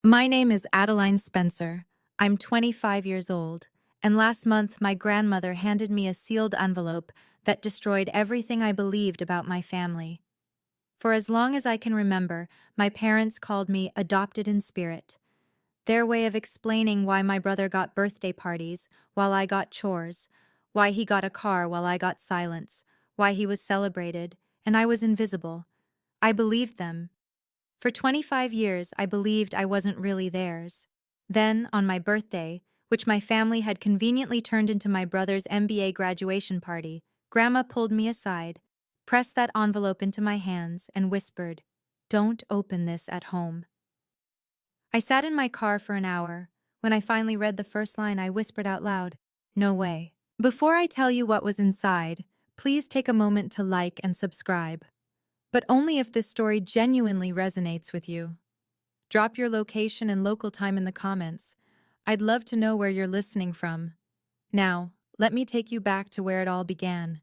My name is Adeline Spencer. I'm 25 years old, and last month my grandmother handed me a sealed envelope that destroyed everything I believed about my family. For as long as I can remember, my parents called me adopted in spirit. Their way of explaining why my brother got birthday parties while I got chores, why he got a car while I got silence, why he was celebrated, and I was invisible. I believed them. For 25 years, I believed I wasn't really theirs. Then, on my birthday, which my family had conveniently turned into my brother's MBA graduation party, Grandma pulled me aside, pressed that envelope into my hands, and whispered, "Don't open this at home." I sat in my car for an hour. When I finally read the first line, I whispered out loud, "No way." Before I tell you what was inside, please take a moment to like and subscribe. But only if this story genuinely resonates with you. Drop your location and local time in the comments. I'd love to know where you're listening from. Now, let me take you back to where it all began.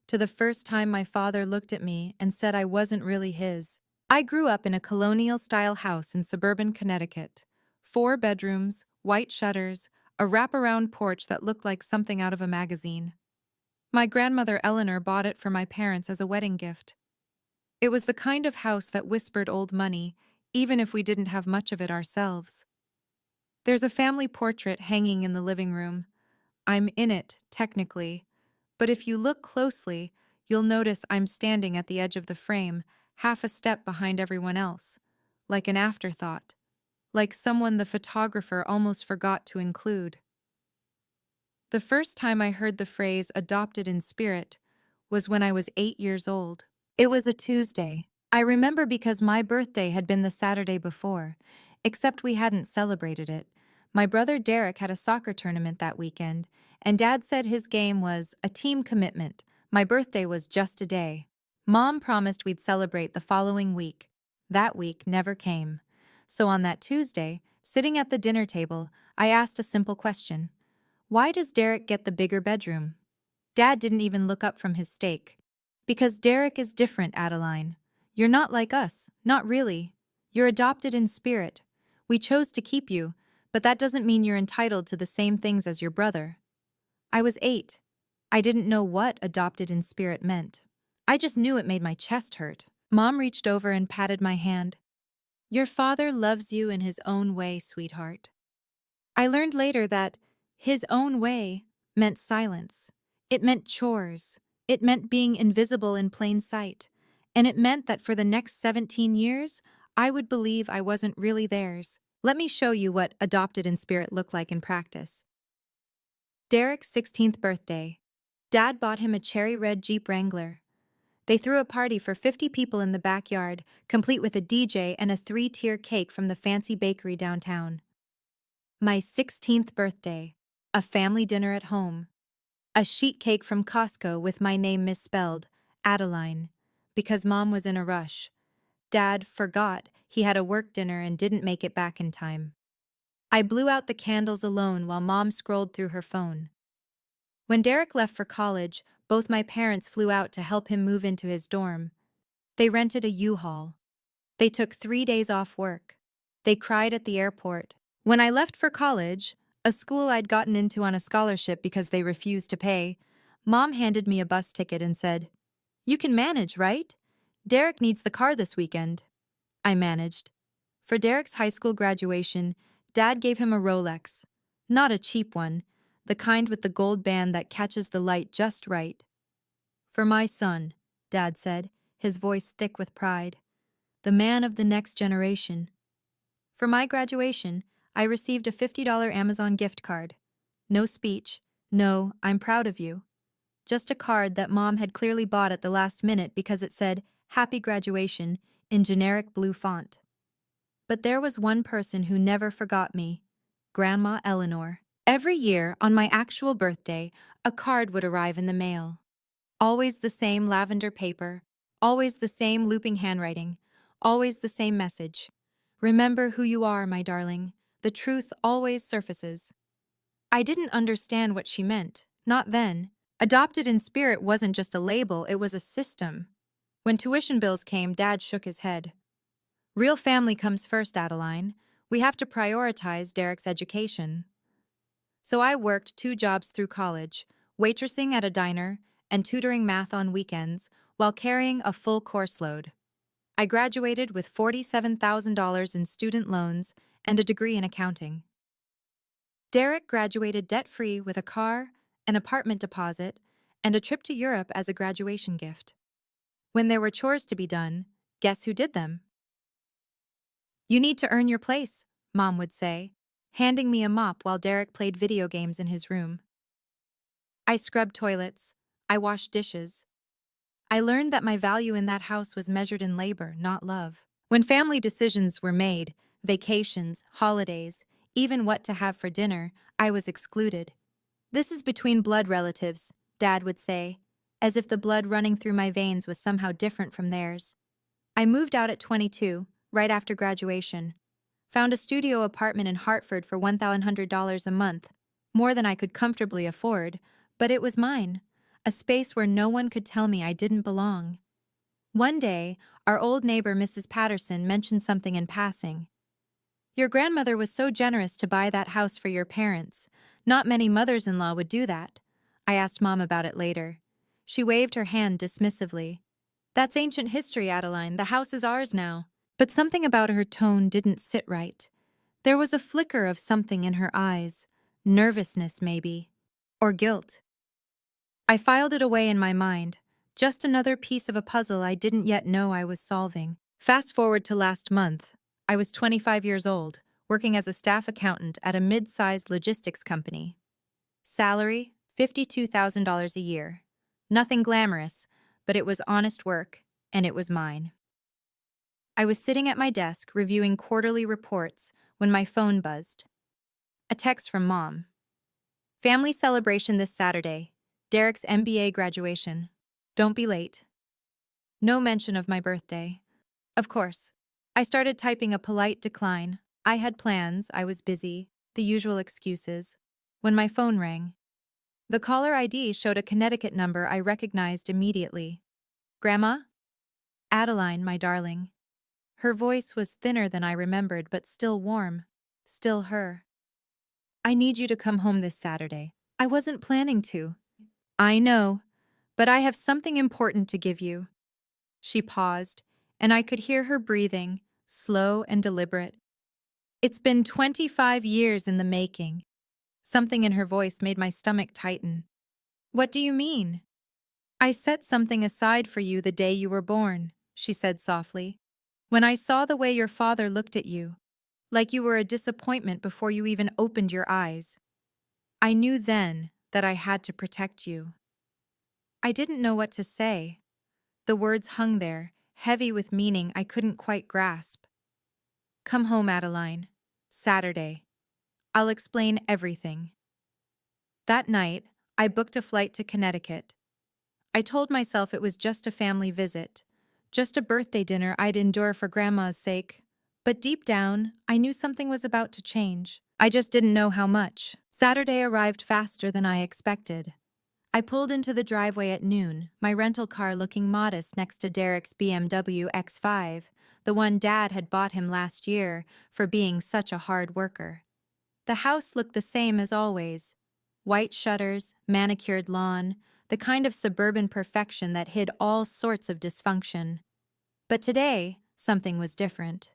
To the first time my father looked at me and said I wasn't really his. I grew up in a colonial-style house in suburban Connecticut. 4 bedrooms, white shutters, a wraparound porch that looked like something out of a magazine. My grandmother Eleanor bought it for my parents as a wedding gift. It was the kind of house that whispered old money, even if we didn't have much of it ourselves. There's a family portrait hanging in the living room. I'm in it, technically, but if you look closely, you'll notice I'm standing at the edge of the frame, half a step behind everyone else, like an afterthought, like someone the photographer almost forgot to include. The first time I heard the phrase adopted in spirit was when I was 8 years old. It was a Tuesday. I remember because my birthday had been the Saturday before, except we hadn't celebrated it. My brother Derek had a soccer tournament that weekend, and Dad said his game was a team commitment. My birthday was just a day. Mom promised we'd celebrate the following week. That week never came. So on that Tuesday, sitting at the dinner table, I asked a simple question. Why does Derek get the bigger bedroom? Dad didn't even look up from his steak. Because Derek is different, Adeline. You're not like us, not really. You're adopted in spirit. We chose to keep you, but that doesn't mean you're entitled to the same things as your brother. I was 8. I didn't know what adopted in spirit meant. I just knew it made my chest hurt. Mom reached over and patted my hand. Your father loves you in his own way, sweetheart. I learned later that his own way meant silence. It meant chores. It meant being invisible in plain sight. And it meant that for the next 17 years, I would believe I wasn't really theirs. Let me show you what adopted in spirit looked like in practice. Derek's 16th birthday. Dad bought him a cherry red Jeep Wrangler. They threw a party for 50 people in the backyard, complete with a DJ and a 3-tier cake from the fancy bakery downtown. My 16th birthday. A family dinner at home. A sheet cake from Costco with my name misspelled, Adeline, because Mom was in a rush. Dad forgot he had a work dinner and didn't make it back in time. I blew out the candles alone while Mom scrolled through her phone. When Derek left for college, both my parents flew out to help him move into his dorm. They rented a U-Haul. They took 3 days off work. They cried at the airport. When I left for college, a school I'd gotten into on a scholarship because they refused to pay, Mom handed me a bus ticket and said, "You can manage, right? Derek needs the car this weekend." I managed. For Derek's high school graduation, Dad gave him a Rolex. Not a cheap one, the kind with the gold band that catches the light just right. "For my son," Dad said, his voice thick with pride. "The man of the next generation." For my graduation, I received a $50 Amazon gift card. No speech, no, "I'm proud of you." Just a card that Mom had clearly bought at the last minute because it said, "Happy Graduation," in generic blue font. But there was one person who never forgot me. Grandma Eleanor. Every year, on my actual birthday, a card would arrive in the mail. Always the same lavender paper, always the same looping handwriting, always the same message. "Remember who you are, my darling. The truth always surfaces." I didn't understand what she meant, not then. Adopted in spirit wasn't just a label, it was a system. When tuition bills came, Dad shook his head. "Real family comes first, Adeline. We have to prioritize Derek's education. So I worked 2 jobs through college, waitressing at a diner and tutoring math on weekends while carrying a full course load. I graduated with $47,000 in student loans and a degree in accounting. Derek graduated debt-free with a car, an apartment deposit, and a trip to Europe as a graduation gift. When there were chores to be done, guess who did them? You need to earn your place, Mom would say, handing me a mop while Derek played video games in his room. I scrubbed toilets. I washed dishes. I learned that my value in that house was measured in labor, not love. When family decisions were made, vacations, holidays, even what to have for dinner, I was excluded. This is between blood relatives, Dad would say, as if the blood running through my veins was somehow different from theirs. I moved out at 22, right after graduation. Found a studio apartment in Hartford for $1,100 a month, more than I could comfortably afford, but it was mine, a space where no one could tell me I didn't belong. One day, our old neighbor Mrs. Patterson mentioned something in passing. Your grandmother was so generous to buy that house for your parents. Not many mothers-in-law would do that. I asked Mom about it later. She waved her hand dismissively. That's ancient history, Adeline. The house is ours now. But something about her tone didn't sit right. There was a flicker of something in her eyes. Nervousness, maybe. Or guilt. I filed it away in my mind. Just another piece of a puzzle I didn't yet know I was solving. Fast forward to last month. I was 25 years old, working as a staff accountant at a mid-sized logistics company. Salary, $52,000 a year. Nothing glamorous, but it was honest work, and it was mine. I was sitting at my desk reviewing quarterly reports when my phone buzzed. A text from Mom. Family celebration this Saturday. Derek's MBA graduation. Don't be late. No mention of my birthday. Of course. I started typing a polite decline. I had plans, I was busy, the usual excuses. When my phone rang. The caller ID showed a Connecticut number I recognized immediately. Grandma? Adeline, my darling. Her voice was thinner than I remembered, but still warm. Still her. I need you to come home this Saturday. I wasn't planning to. I know, but I have something important to give you. She paused, and I could hear her breathing, slow and deliberate. It's been 25 years in the making. Something in her voice made my stomach tighten. What do you mean? I set something aside for you the day you were born, she said softly. When I saw the way your father looked at you, like you were a disappointment before you even opened your eyes, I knew then that I had to protect you. I didn't know what to say. The words hung there, heavy with meaning I couldn't quite grasp. Come home, Adeline. Saturday. I'll explain everything. That night, I booked a flight to Connecticut. I told myself it was just a family visit, just a birthday dinner I'd endure for Grandma's sake. But deep down, I knew something was about to change. I just didn't know how much. Saturday arrived faster than I expected. I pulled into the driveway at noon, my rental car looking modest next to Derek's BMW X5, the one Dad had bought him last year for being such a hard worker. The house looked the same as always. White shutters, manicured lawn, the kind of suburban perfection that hid all sorts of dysfunction. But today, something was different.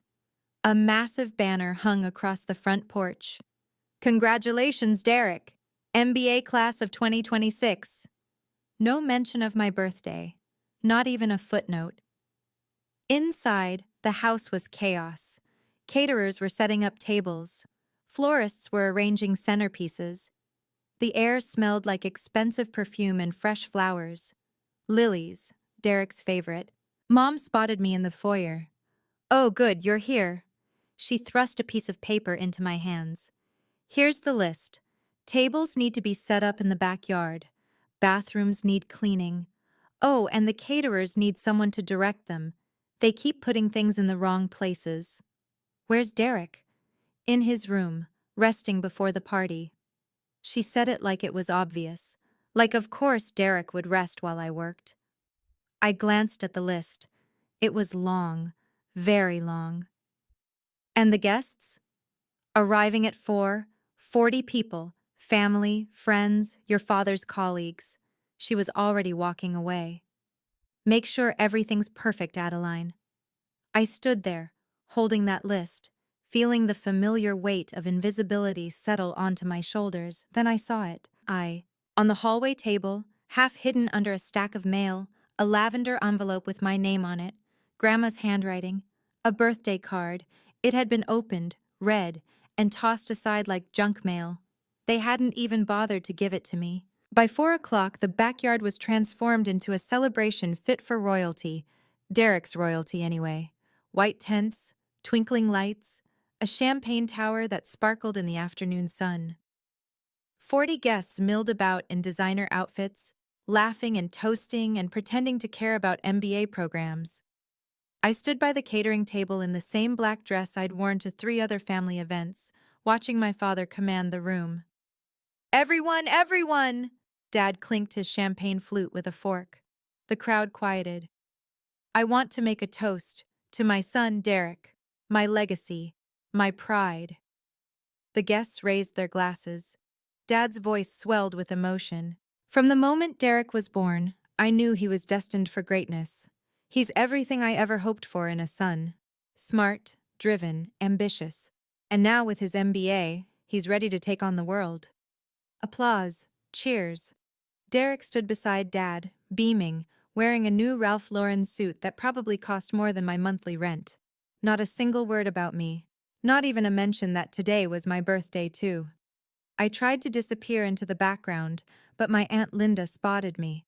A massive banner hung across the front porch. Congratulations, Derek! MBA class of 2026. No mention of my birthday, not even a footnote. Inside, the house was chaos. Caterers were setting up tables. Florists were arranging centerpieces. The air smelled like expensive perfume and fresh flowers. Lilies, Derek's favorite. Mom spotted me in the foyer. Oh, good, you're here. She thrust a piece of paper into my hands. Here's the list. Tables need to be set up in the backyard. Bathrooms need cleaning. Oh, and the caterers need someone to direct them. They keep putting things in the wrong places. Where's Derek? In his room, resting before the party. She said it like it was obvious. Like of course Derek would rest while I worked. I glanced at the list. It was long, very long. And the guests? Arriving at 4, 40 people, family, friends, your father's colleagues. She was already walking away. Make sure everything's perfect, Adeline. I stood there, holding that list, feeling the familiar weight of invisibility settle onto my shoulders. Then I saw it. On the hallway table, half hidden under a stack of mail, a lavender envelope with my name on it, Grandma's handwriting, a birthday card. It had been opened, read, and tossed aside like junk mail. They hadn't even bothered to give it to me. By 4 o'clock, the backyard was transformed into a celebration fit for royalty. Derek's royalty, anyway. White tents, twinkling lights, a champagne tower that sparkled in the afternoon sun. 40 guests milled about in designer outfits, laughing and toasting and pretending to care about MBA programs. I stood by the catering table in the same black dress I'd worn to 3 other family events, watching my father command the room. "Everyone, everyone!" Dad clinked his champagne flute with a fork. The crowd quieted. "I want to make a toast to my son Derek, my legacy, my pride." The guests raised their glasses. Dad's voice swelled with emotion. "From the moment Derek was born, I knew he was destined for greatness. He's everything I ever hoped for in a son. Smart, driven, ambitious. And now with his MBA, he's ready to take on the world." Applause. Cheers. Derek stood beside Dad, beaming, wearing a new Ralph Lauren suit that probably cost more than my monthly rent. Not a single word about me. Not even a mention that today was my birthday, too. I tried to disappear into the background, but my Aunt Linda spotted me.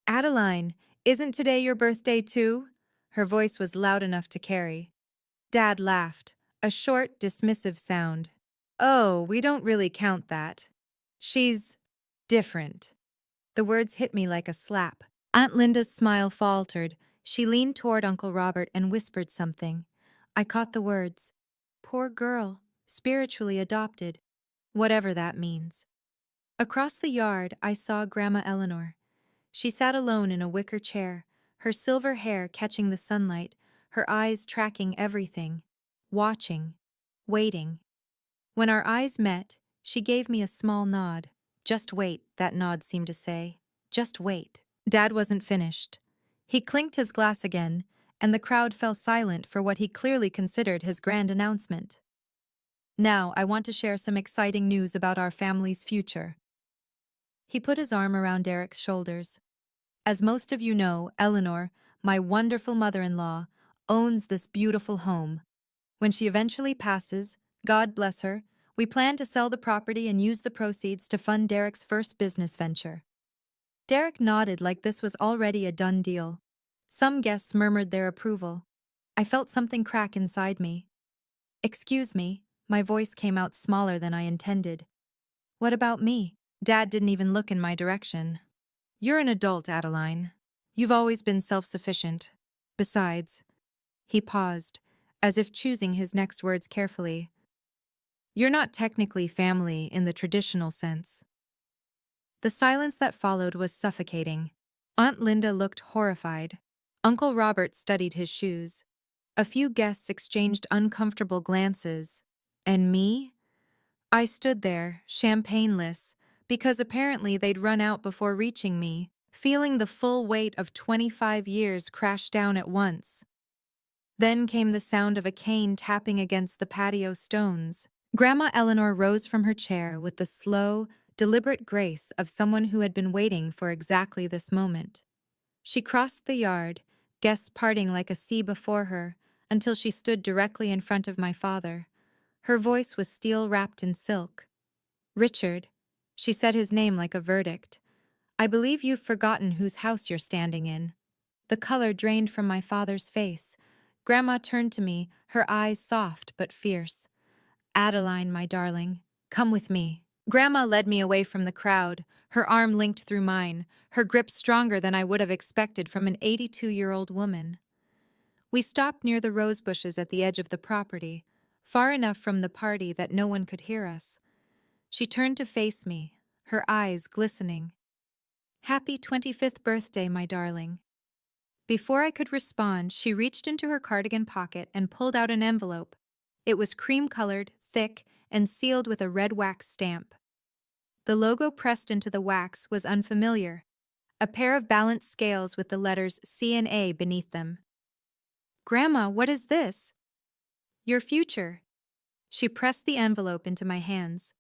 "Adeline, isn't today your birthday, too?" Her voice was loud enough to carry. Dad laughed, a short, dismissive sound. "Oh, we don't really count that. She's different." The words hit me like a slap. Aunt Linda's smile faltered. She leaned toward Uncle Robert and whispered something. I caught the words. "Poor girl, spiritually adopted," whatever that means. Across the yard, I saw Grandma Eleanor. She sat alone in a wicker chair, her silver hair catching the sunlight, her eyes tracking everything, watching, waiting. When our eyes met, she gave me a small nod. "Just wait," that nod seemed to say. "Just wait." Dad wasn't finished. He clinked his glass again, and the crowd fell silent for what he clearly considered his grand announcement. "Now, I want to share some exciting news about our family's future." He put his arm around Derek's shoulders. "As most of you know, Eleanor, my wonderful mother-in-law, owns this beautiful home. When she eventually passes, God bless her, we plan to sell the property and use the proceeds to fund Derek's first business venture." Derek nodded like this was already a done deal. Some guests murmured their approval. I felt something crack inside me. "Excuse me," my voice came out smaller than I intended. "What about me?" Dad didn't even look in my direction. "You're an adult, Adeline. You've always been self-sufficient. Besides," he paused, as if choosing his next words carefully, "you're not technically family in the traditional sense." The silence that followed was suffocating. Aunt Linda looked horrified. Uncle Robert studied his shoes. A few guests exchanged uncomfortable glances. And me? I stood there, champagneless, because apparently they'd run out before reaching me, feeling the full weight of 25 years crash down at once. Then came the sound of a cane tapping against the patio stones. Grandma Eleanor rose from her chair with the slow, deliberate grace of someone who had been waiting for exactly this moment. She crossed the yard, guests parting like a sea before her, until she stood directly in front of my father. Her voice was steel-wrapped in silk. "Richard," she said his name like a verdict, "I believe you've forgotten whose house you're standing in." The color drained from my father's face. Grandma turned to me, her eyes soft but fierce. "Adeline, my darling, come with me." Grandma led me away from the crowd, her arm linked through mine, her grip stronger than I would have expected from an 82-year-old woman. We stopped near the rose bushes at the edge of the property, far enough from the party that no one could hear us. She turned to face me, her eyes glistening. "Happy 25th birthday, my darling." Before I could respond, she reached into her cardigan pocket and pulled out an envelope. It was cream-colored, thick, and sealed with a red wax stamp. The logo pressed into the wax was unfamiliar, a pair of balanced scales with the letters C and A beneath them. "Grandma, what is this?" "Your future." She pressed the envelope into my hands.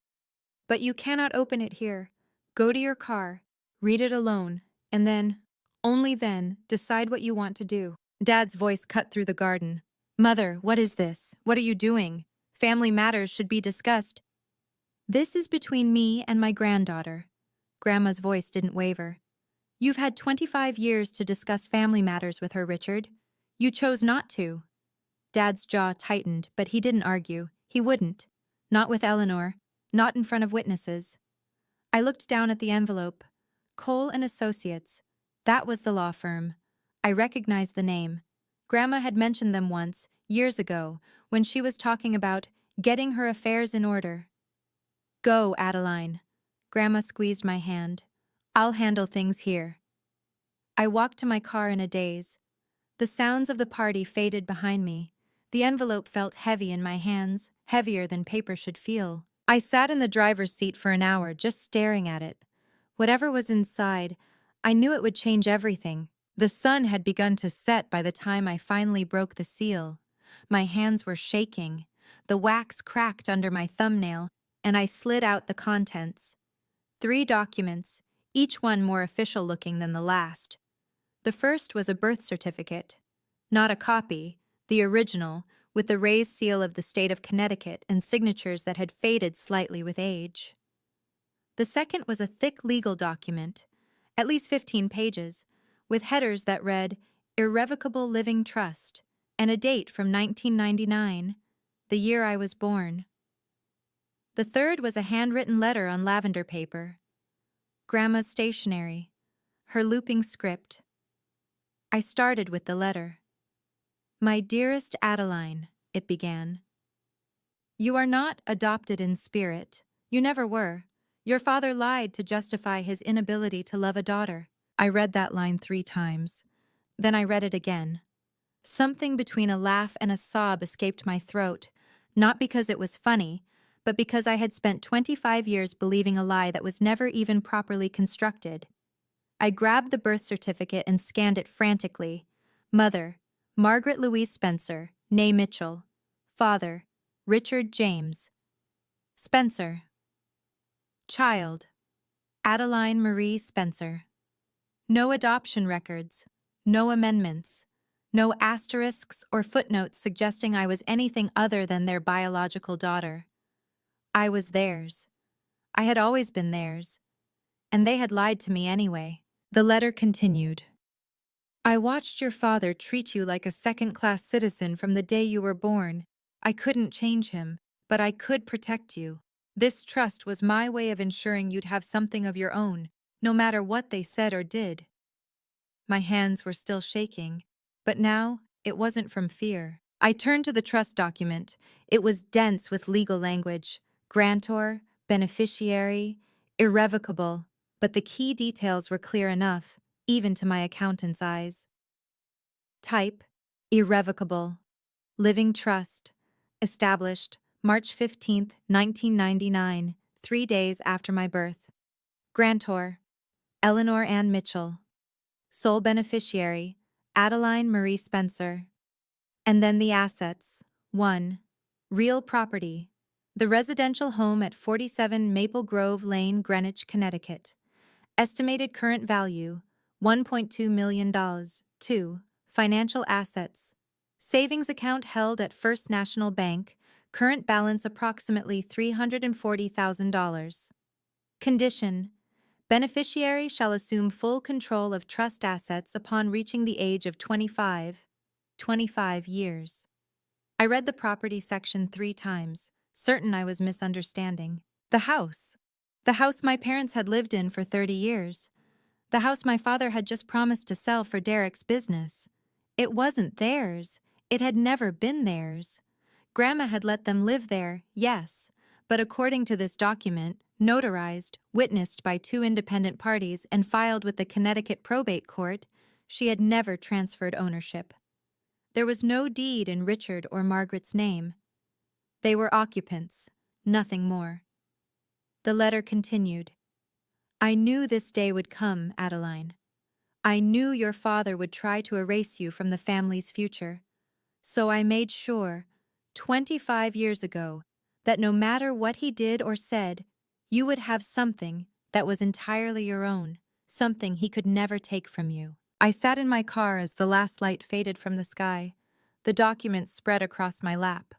"But you cannot open it here. Go to your car, read it alone, and then, only then, decide what you want to do." Dad's voice cut through the garden. "Mother, what is this? What are you doing? Family matters should be discussed." "This is between me and my granddaughter." Grandma's voice didn't waver. "You've had 25 years to discuss family matters with her, Richard. You chose not to." Dad's jaw tightened, but he didn't argue. He wouldn't. Not with Eleanor. Not in front of witnesses. I looked down at the envelope. Cole and Associates. That was the law firm. I recognized the name. Grandma had mentioned them once, years ago, when she was talking about getting her affairs in order. "Go, Adeline." Grandma squeezed my hand. "I'll handle things here." I walked to my car in a daze. The sounds of the party faded behind me. The envelope felt heavy in my hands, heavier than paper should feel. I sat in the driver's seat for an hour, just staring at it. Whatever was inside, I knew it would change everything. The sun had begun to set by the time I finally broke the seal. My hands were shaking. The wax cracked under my thumbnail, and I slid out the contents. 3 documents, each one more official looking than the last. The first was a birth certificate. Not a copy, the original, with the raised seal of the state of Connecticut and signatures that had faded slightly with age. The second was a thick legal document, at least 15 pages, with headers that read, "Irrevocable Living Trust," and a date from 1999, the year I was born. The third was a handwritten letter on lavender paper. Grandma's stationery, her looping script. I started with the letter. "My dearest Adeline," it began. "You are not adopted in spirit. You never were. Your father lied to justify his inability to love a daughter." I read that line 3 times. Then I read it again. Something between a laugh and a sob escaped my throat, not because it was funny, but because I had spent 25 years believing a lie that was never even properly constructed. I grabbed the birth certificate and scanned it frantically. Mother, Margaret Louise Spencer, née Mitchell. Father, Richard James. Spencer. Child, Adeline Marie Spencer. No adoption records, no amendments, no asterisks or footnotes suggesting I was anything other than their biological daughter. I was theirs. I had always been theirs. And they had lied to me anyway. The letter continued. "I watched your father treat you like a second-class citizen from the day you were born. I couldn't change him, but I could protect you. This trust was my way of ensuring you'd have something of your own, no matter what they said or did." My hands were still shaking, but now it wasn't from fear. I turned to the trust document. It was dense with legal language. Grantor, beneficiary, irrevocable, but the key details were clear enough, even to my accountant's eyes. Type, irrevocable. Living trust. Established, March 15, 1999, 3 days after my birth. Grantor, Eleanor Ann Mitchell. Sole beneficiary, Adeline Marie Spencer. And then the assets. 1. Real property. The residential home at 47 Maple Grove Lane, Greenwich, Connecticut. Estimated current value, $1.2 million. 2. Financial assets. Savings account held at First National Bank, current balance approximately $340,000. Condition. Beneficiary shall assume full control of trust assets upon reaching the age of 25 years. I read the property section 3 times, certain I was misunderstanding. The house my parents had lived in for 30 years. The house my father had just promised to sell for Derek's business. It wasn't theirs. It had never been theirs. Grandma had let them live there, yes, but according to this document, notarized, witnessed by 2 independent parties, and filed with the Connecticut Probate Court, she had never transferred ownership. There was no deed in Richard or Margaret's name. They were occupants, Nothing more. The letter continued. I knew this day would come, Adeline. I knew your father would try to erase you from the family's future. So I made sure, 25 years ago, that no matter what he did or said, you would have something that was entirely your own, something he could never take from you. I sat in my car as the last light faded from the sky. The documents spread across my lap.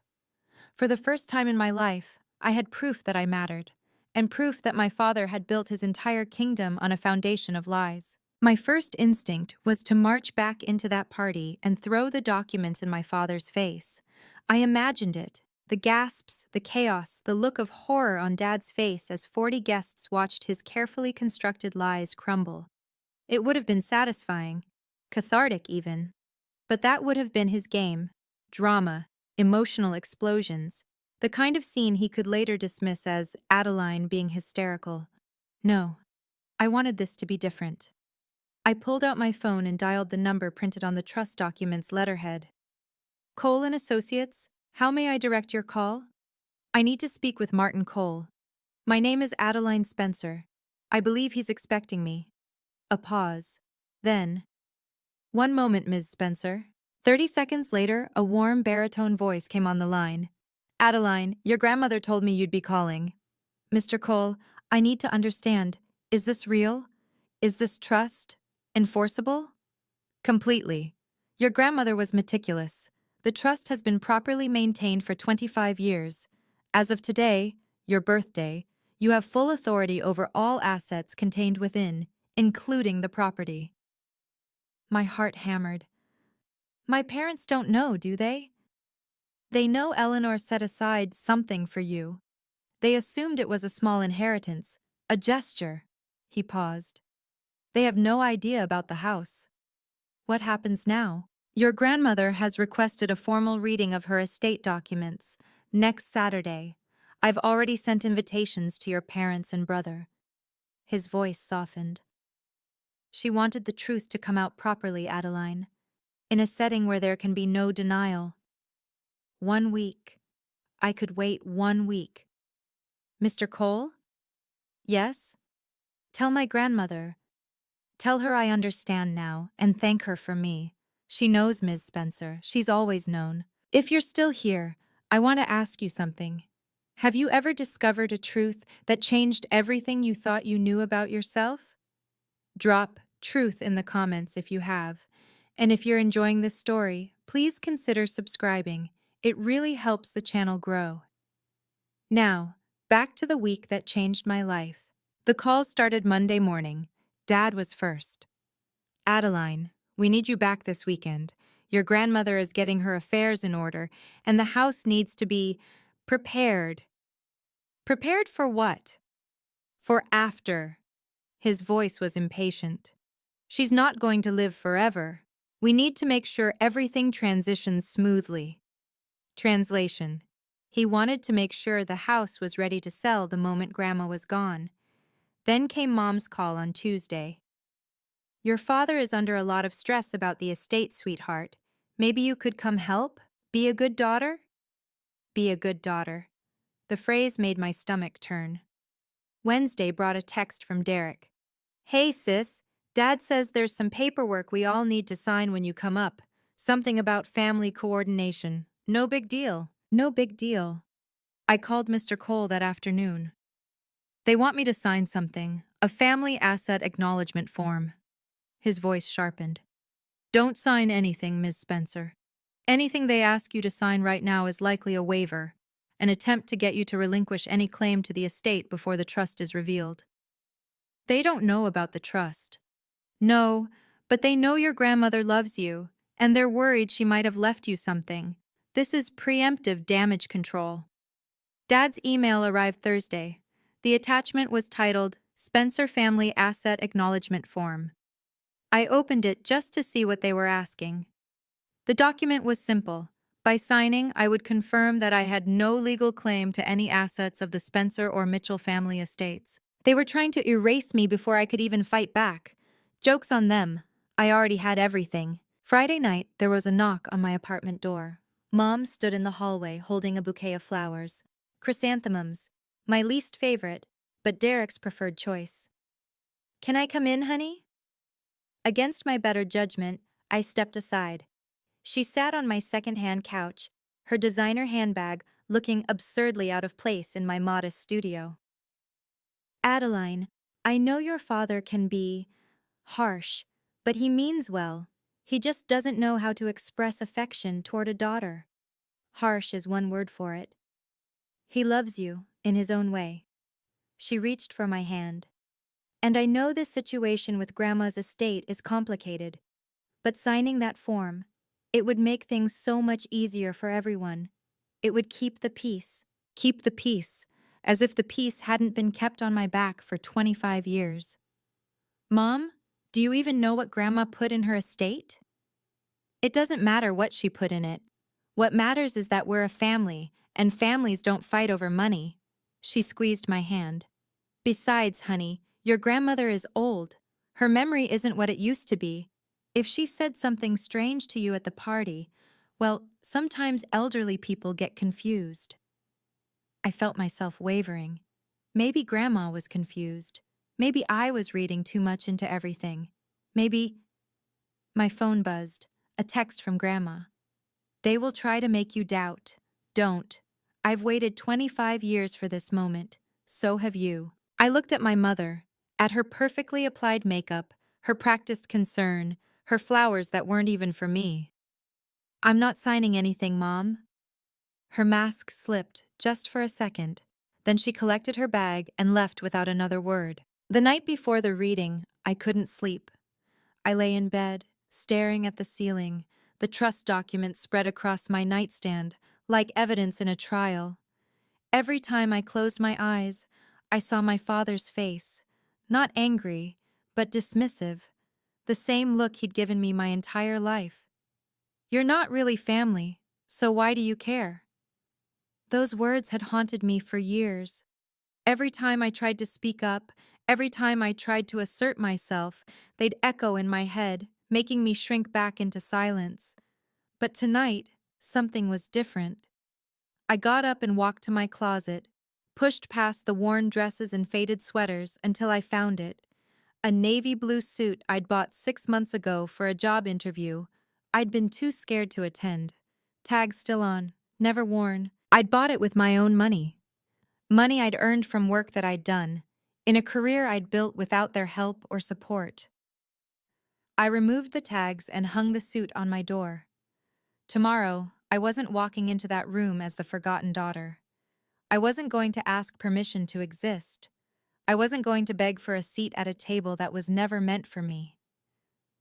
For the first time in my life, I had proof that I mattered, and proof that my father had built his entire kingdom on a foundation of lies. My first instinct was to march back into that party and throw the documents in my father's face. I imagined it, the gasps, the chaos, the look of horror on Dad's face as 40 guests watched his carefully constructed lies crumble. It would have been satisfying, cathartic even. But that would have been his game. Drama, emotional explosions, the kind of scene he could later dismiss as Adeline being hysterical. No, I wanted this to be different. I pulled out my phone and dialed the number printed on the trust document's letterhead. Cole and Associates, how may I direct your call? I need to speak with Martin Cole. My name is Adeline Spencer. I believe he's expecting me. A pause. Then, one moment, Ms. Spencer. 30 seconds later, a warm baritone voice came on the line. Adeline, your grandmother told me you'd be calling. Mr. Cole, I need to understand. Is this real? Is this trust enforceable? Completely. Your grandmother was meticulous. The trust has been properly maintained for 25 years. As of today, your birthday, you have full authority over all assets contained within, including the property. My heart hammered. My parents don't know, do they? They know Eleanor set aside something for you. They assumed it was a small inheritance, a gesture. He paused. They have no idea about the house. What happens now? Your grandmother has requested a formal reading of her estate documents next Saturday. I've already sent invitations to your parents and brother. His voice softened. She wanted the truth to come out properly, Adeline, in a setting where there can be no denial. 1 week. I could wait 1 week. Mr. Cole? Yes? Tell my grandmother. Tell her I understand now, and thank her for me. She knows Ms. Spencer. She's always known. If you're still here, I want to ask you something. Have you ever discovered a truth that changed everything you thought you knew about yourself? Drop truth in the comments if you have. And if you're enjoying this story, please consider subscribing. It really helps the channel grow. Now, back to the week that changed my life. The call started Monday morning. Dad was first. Adeline, we need you back this weekend. Your grandmother is getting her affairs in order, and the house needs to be prepared. Prepared for what? For after. His voice was impatient. She's not going to live forever. We need to make sure everything transitions smoothly. Translation. He wanted to make sure the house was ready to sell the moment Grandma was gone. Then came Mom's call on Tuesday. Your father is under a lot of stress about the estate, sweetheart. Maybe you could come help? Be a good daughter? Be a good daughter. The phrase made my stomach turn. Wednesday brought a text from Derek. Hey sis, Dad says there's some paperwork we all need to sign when you come up. Something about family coordination. No big deal. No big deal. I called Mr. Cole that afternoon. They want me to sign something, a family asset acknowledgement form. His voice sharpened. Don't sign anything, Ms. Spencer. Anything they ask you to sign right now is likely a waiver, an attempt to get you to relinquish any claim to the estate before the trust is revealed. They don't know about the trust. No, but they know your grandmother loves you, and they're worried she might have left you something. This is preemptive damage control. Dad's email arrived Thursday. The attachment was titled Spencer Family Asset Acknowledgement Form. I opened it just to see what they were asking. The document was simple. By signing, I would confirm that I had no legal claim to any assets of the Spencer or Mitchell family estates. They were trying to erase me before I could even fight back. Joke's on them. I already had everything. Friday night, there was a knock on my apartment door. Mom stood in the hallway holding a bouquet of flowers. Chrysanthemums, my least favorite, but Derek's preferred choice. Can I come in, honey? Against my better judgment, I stepped aside. She sat on my second-hand couch, her designer handbag looking absurdly out of place in my modest studio. Adeline, I know your father can be harsh, but he means well. He just doesn't know how to express affection toward a daughter. Harsh is one word for it. He loves you, in his own way. She reached for my hand. And I know this situation with Grandma's estate is complicated, but signing that form, it would make things so much easier for everyone. It would keep the peace. Keep the peace, as if the peace hadn't been kept on my back for 25 years. Mom, do you even know what Grandma put in her estate? It doesn't matter what she put in it. What matters is that we're a family, and families don't fight over money. She squeezed my hand. Besides, honey, your grandmother is old. Her memory isn't what it used to be. If she said something strange to you at the party, well, sometimes elderly people get confused. I felt myself wavering. Maybe Grandma was confused. Maybe I was reading too much into everything. Maybe... My phone buzzed. A text from Grandma. They will try to make you doubt. Don't. I've waited 25 years for this moment. So have you. I looked at my mother, at her perfectly applied makeup, her practiced concern, her flowers that weren't even for me. I'm not signing anything, Mom. Her mask slipped just for a second. Then she collected her bag and left without another word. The night before the reading, I couldn't sleep. I lay in bed, staring at the ceiling, the trust documents spread across my nightstand, like evidence in a trial. Every time I closed my eyes, I saw my father's face, not angry, but dismissive, the same look he'd given me my entire life. You're not really family, so why do you care? Those words had haunted me for years. Every time I tried to speak up, every time I tried to assert myself, they'd echo in my head, making me shrink back into silence. But tonight, something was different. I got up and walked to my closet, pushed past the worn dresses and faded sweaters until I found it. A navy blue suit I'd bought 6 months ago for a job interview. I'd been too scared to attend. Tag still on, never worn. I'd bought it with my own money. Money I'd earned from work that I'd done, in a career I'd built without their help or support. I removed the tags and hung the suit on my door. Tomorrow, I wasn't walking into that room as the forgotten daughter. I wasn't going to ask permission to exist. I wasn't going to beg for a seat at a table that was never meant for me.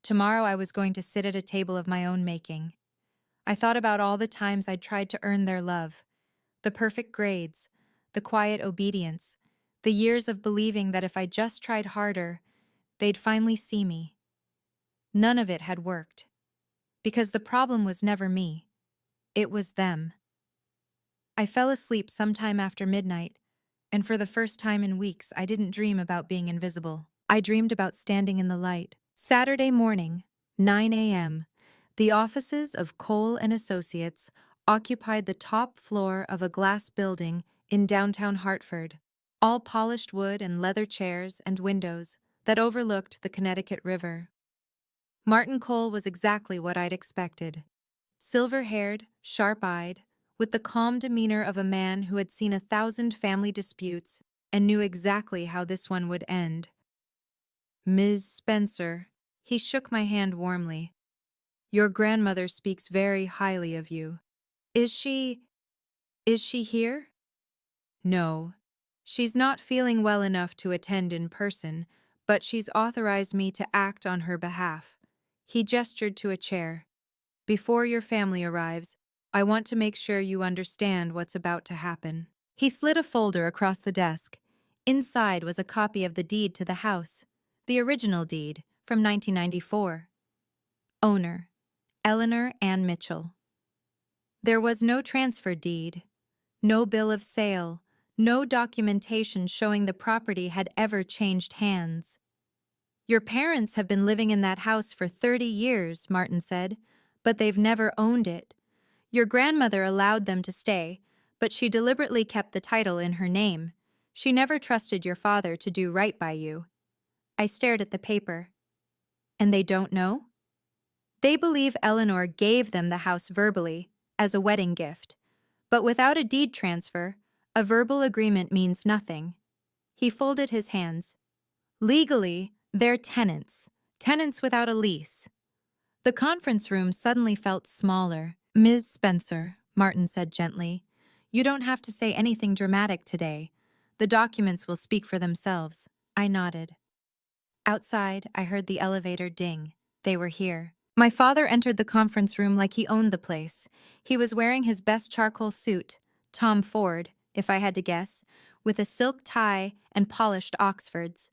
Tomorrow I was going to sit at a table of my own making. I thought about all the times I'd tried to earn their love, the perfect grades, the quiet obedience, the years of believing that if I just tried harder, they'd finally see me. None of it had worked. Because the problem was never me. It was them. I fell asleep sometime after midnight, and for the first time in weeks I didn't dream about being invisible. I dreamed about standing in the light. Saturday morning, 9 a.m., the offices of Cole and Associates occupied the top floor of a glass building in downtown Hartford, all polished wood and leather chairs and windows that overlooked the Connecticut River. Martin Cole was exactly what I'd expected. Silver-haired, sharp-eyed, with the calm demeanor of a man who had seen 1,000 family disputes and knew exactly how this one would end. Ms. Spencer, he shook my hand warmly. Your grandmother speaks very highly of you. Is she here? No. She's not feeling well enough to attend in person, but she's authorized me to act on her behalf. He gestured to a chair. Before your family arrives, I want to make sure you understand what's about to happen. He slid a folder across the desk. Inside was a copy of the deed to the house, the original deed from 1994. Owner, Eleanor Ann Mitchell. There was no transfer deed, no bill of sale, no documentation showing the property had ever changed hands. Your parents have been living in that house for 30 years, Martin said, but they've never owned it. Your grandmother allowed them to stay, But she deliberately kept the title in her name. She never trusted your father to do right by you. I stared at the paper. And they don't know? They believe Eleanor gave them the house verbally, as a wedding gift. But without a deed transfer, a verbal agreement means nothing. He folded his hands. Legally, they're tenants. Tenants without a lease. The conference room suddenly felt smaller. Ms. Spencer, Martin said gently, you don't have to say anything dramatic today. The documents will speak for themselves. I nodded. Outside, I heard the elevator ding. They were here. My father entered the conference room like he owned the place. He was wearing his best charcoal suit, Tom Ford, if I had to guess, with a silk tie and polished Oxfords.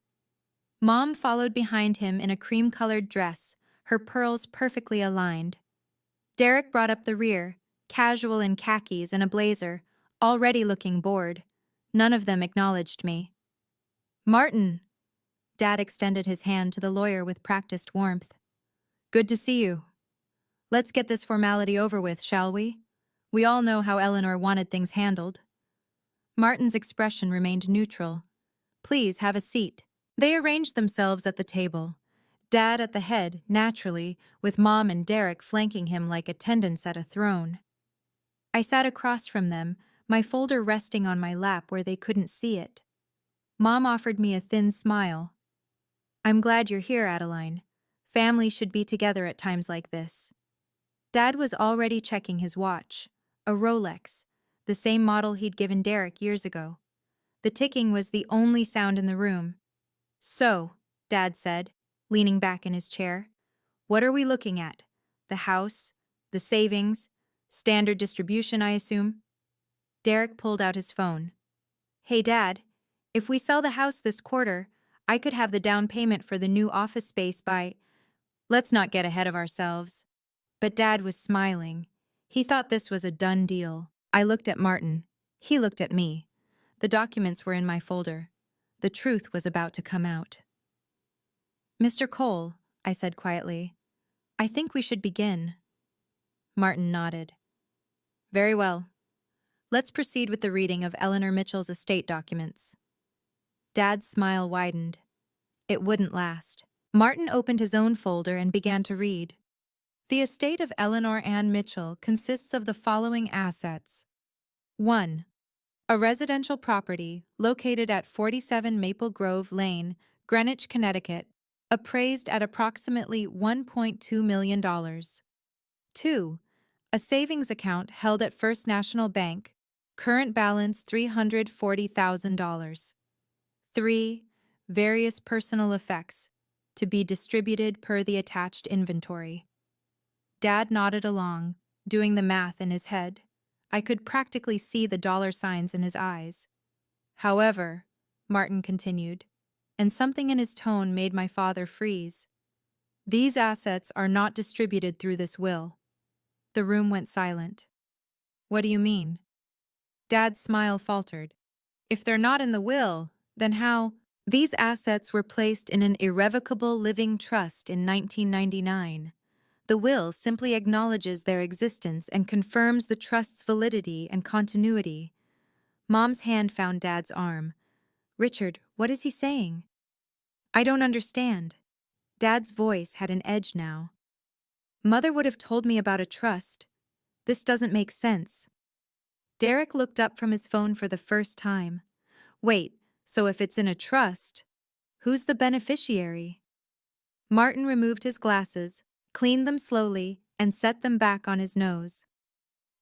Mom followed behind him in a cream-colored dress, her pearls perfectly aligned. Derek brought up the rear, casual in khakis and a blazer, already looking bored. None of them acknowledged me. Martin! Dad extended his hand to the lawyer with practiced warmth. Good to see you. Let's get this formality over with, shall we? We all know how Eleanor wanted things handled. Martin's expression remained neutral. Please have a seat. They arranged themselves at the table. Dad at the head, naturally, with Mom and Derek flanking him like attendants at a throne. I sat across from them, my folder resting on my lap where they couldn't see it. Mom offered me a thin smile. I'm glad you're here, Adeline. Families should be together at times like this. Dad was already checking his watch, a Rolex, the same model he'd given Derek years ago. The ticking was the only sound in the room. So, Dad said, leaning back in his chair, what are we looking at? The house? The savings? Standard distribution, I assume? Derek pulled out his phone. Hey, Dad, if we sell the house this quarter, I could have the down payment for the new office space by... Let's not get ahead of ourselves. But Dad was smiling. He thought this was a done deal. I looked at Martin. He looked at me. The documents were in my folder. The truth was about to come out. Mr. Cole, I said quietly, I think we should begin. Martin nodded. Very well. Let's proceed with the reading of Eleanor Mitchell's estate documents. Dad's smile widened. It wouldn't last. Martin opened his own folder and began to read. The estate of Eleanor Ann Mitchell consists of the following assets. 1. A residential property located at 47 Maple Grove Lane, Greenwich, Connecticut, appraised at approximately $1.2 million. 2. A savings account held at First National Bank, current balance $340,000. 3. Various personal effects, to be distributed per the attached inventory. Dad nodded along, doing the math in his head. I could practically see the dollar signs in his eyes. However, Martin continued, and something in his tone made my father freeze. These assets are not distributed through this will. The room went silent. What do you mean? Dad's smile faltered. If they're not in the will, then how? These assets were placed in an irrevocable living trust in 1999. The will simply acknowledges their existence and confirms the trust's validity and continuity. Mom's hand found Dad's arm. Richard, what is he saying? I don't understand. Dad's voice had an edge now. Mother would have told me about a trust. This doesn't make sense. Derek looked up from his phone for the first time. Wait, so if it's in a trust, who's the beneficiary? Martin removed his glasses, cleaned them slowly, and set them back on his nose.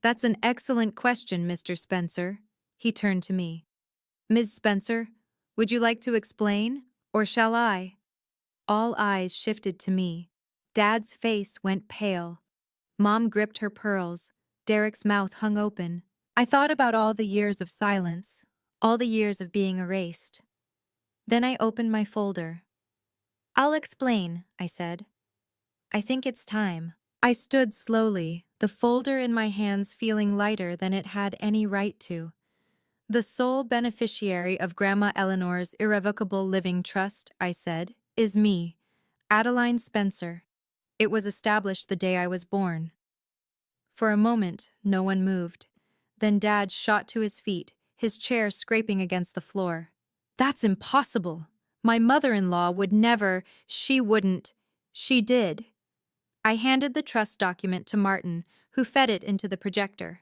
That's an excellent question, Mr. Spencer. He turned to me. Ms. Spencer, would you like to explain, or shall I? All eyes shifted to me. Dad's face went pale. Mom gripped her pearls. Derek's mouth hung open. I thought about all the years of silence, all the years of being erased. Then I opened my folder. I'll explain, I said. I think it's time. I stood slowly, the folder in my hands feeling lighter than it had any right to. The sole beneficiary of Grandma Eleanor's irrevocable living trust, I said, is me, Adeline Spencer. It was established the day I was born. For a moment, no one moved. Then Dad shot to his feet, his chair scraping against the floor. That's impossible. My mother-in-law would never, she wouldn't. She did. I handed the trust document to Martin, who fed it into the projector.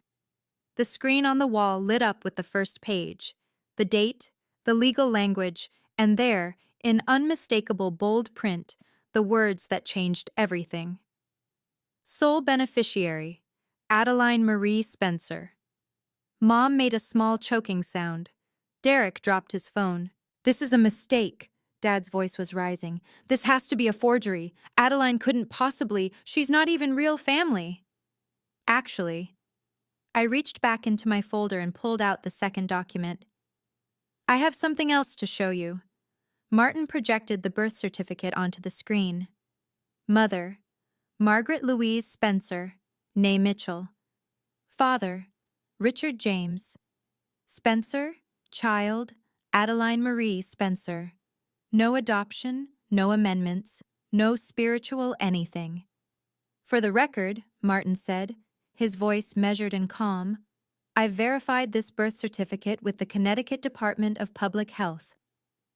The screen on the wall lit up with the first page, the date, the legal language, and there, in unmistakable bold print, the words that changed everything. Sole beneficiary, Adeline Marie Spencer. Mom made a small choking sound. Derek dropped his phone. This is a mistake. Dad's voice was rising. This has to be a forgery. Adeline couldn't possibly. She's not even real family. Actually, I reached back into my folder and pulled out the second document. I have something else to show you. Martin projected the birth certificate onto the screen. Mother, Margaret Louise Spencer, née Mitchell. Father, Richard James. Spencer, child, Adeline Marie Spencer. No adoption, no amendments, no spiritual anything. For the record, Martin said, his voice measured and calm, I've verified this birth certificate with the Connecticut Department of Public Health.